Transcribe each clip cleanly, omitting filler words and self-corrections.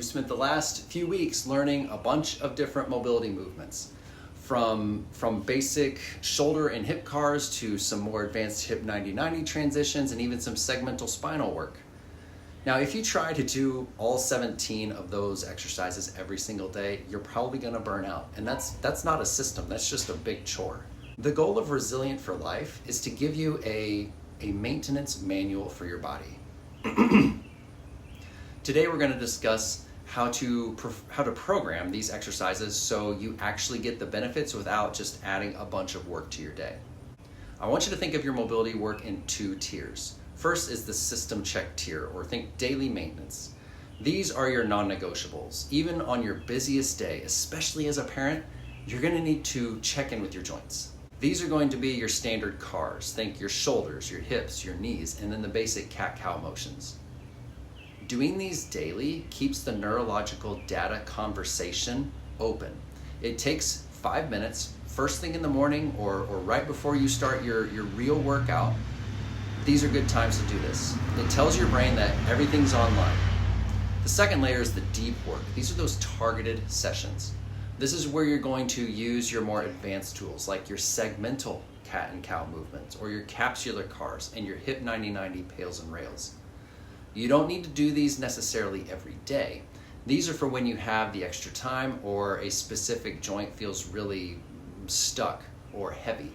You spent the last few weeks learning a bunch of different mobility movements, from basic shoulder and hip cars to some more advanced hip 90-90 transitions and even some segmental spinal work. Now, if you try to do all 17 of those exercises every single day, you're probably going to burn out. And that's not a system, that's just a big chore. The goal of Resilient for Life is to give you a maintenance manual for your body. Today we're going to discuss how to program these exercises so you actually get the benefits without just adding a bunch of work to your day. I want you to think of your mobility work in two tiers. First is the system check tier, or think daily maintenance. These are your non-negotiables. Even on your busiest day, especially as a parent, you're going to need to check in with your joints. These are going to be your standard cars. Think your shoulders, your hips, your knees, and then the basic cat-cow motions. Doing these daily keeps the neurological data conversation open. It takes 5 minutes, first thing in the morning or right before you start your real workout. These are good times to do this. It tells your brain that everything's online. The second layer is the deep work. These are those targeted sessions. This is where you're going to use your more advanced tools like your segmental cat and cow movements or your capsular cars and your hip 90-90 pails and rails. You don't need to do these necessarily every day. These are for when you have the extra time or a specific joint feels really stuck or heavy.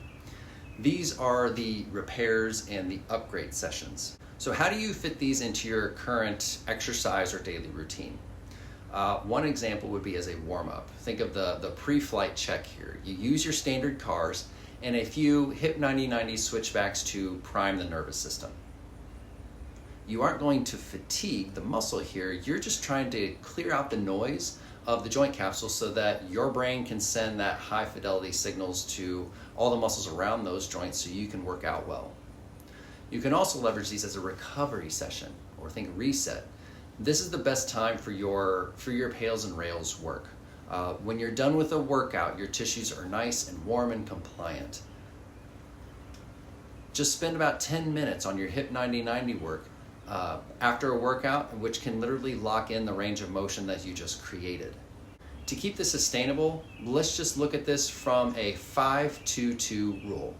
These are the repairs and the upgrade sessions. So how do you fit these into your current exercise or daily routine? One example would be as a warm-up. Think of the pre-flight check here. You use your standard cars and a few hip 90-90 switchbacks to prime the nervous system. You aren't going to fatigue the muscle here. You're just trying to clear out the noise of the joint capsule so that your brain can send that high fidelity signals to all the muscles around those joints so you can work out well. You can also leverage these as a recovery session, or think reset. This is the best time for your pails and rails work. When you're done with a workout, your tissues are nice and warm and compliant. Just spend about 10 minutes on your hip 90-90 work after a workout, which can literally lock in the range of motion that you just created. To keep this sustainable, let's just look at this from a 5-2-2 rule.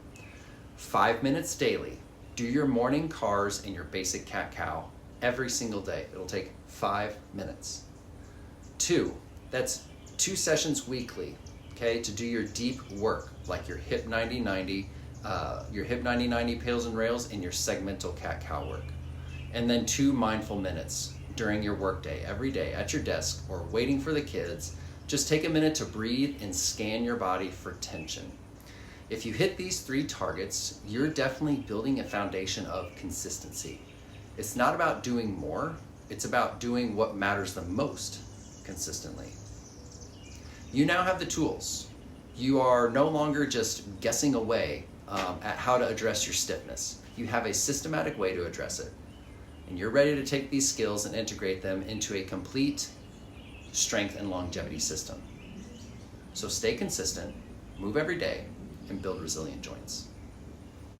5 minutes daily. Do your morning cars and your basic cat-cow every single day. It'll take 5 minutes. 2, that's 2 sessions weekly, okay, to do your deep work, like your hip 90-90, your hip 90-90 pails and rails, and your segmental cat-cow work. And then 2 mindful minutes during your workday, every day at your desk or waiting for the kids. Just take a minute to breathe and scan your body for tension. If you hit these 3 targets, you're definitely building a foundation of consistency. It's not about doing more, it's about doing what matters the most consistently. You now have the tools. You are no longer just guessing away at how to address your stiffness. You have a systematic way to address it. And you're ready to take these skills and integrate them into a complete strength and longevity system. So stay consistent, move every day, and build resilient joints.